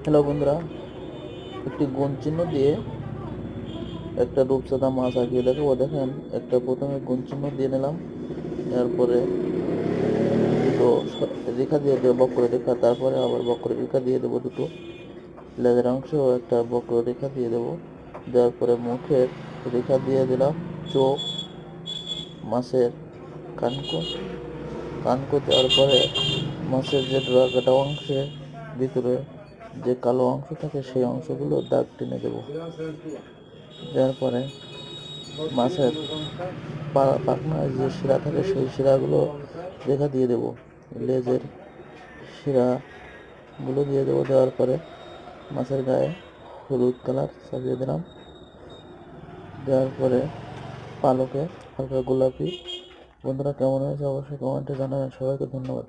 Hello বন্ধুরা, একটি গুণ চিহ্ন দিয়ে একটা রূপচাঁদা মাছ আঁকিয়ে দেখাবো। দেখেন, একটা প্রথমে গুণ চিহ্ন দিয়ে নিলাম, এরপরে দুটো রেখা দিয়ে দেবো, বক্র রেখা, তারপরে আবার বক্র রেখা দিয়ে দেবো দুটো। লেজের অংশেও একটা বক্র রেখা দিয়ে দেবো, দেওয়ার পরে মুখের রেখা দিয়ে দিলাম, চোখ, মাছের কানকো কানকো দেওয়ার পরে মাছের যে ডগা কাটা অংশে ভিতরে যে কালো অংশ থাকে সেই অংশগুলো দাগ টেনে দেবো। দেওয়ার পরে মাছের পাখনায় যে শিরা থাকে সেই শিরাগুলো রেখা দিয়ে দেবো, লেজের শিরাগুলো দিয়ে দেবো। দেওয়ার পরে মাছের গায়ে হলুদ কালার সাজিয়ে দিলাম। দেওয়ার পরে পালকে হালকা গোলাপি। বন্ধুরা, কেমন হয়েছে অবশ্যই কমেন্টে জানাবেন। সবাইকে ধন্যবাদ।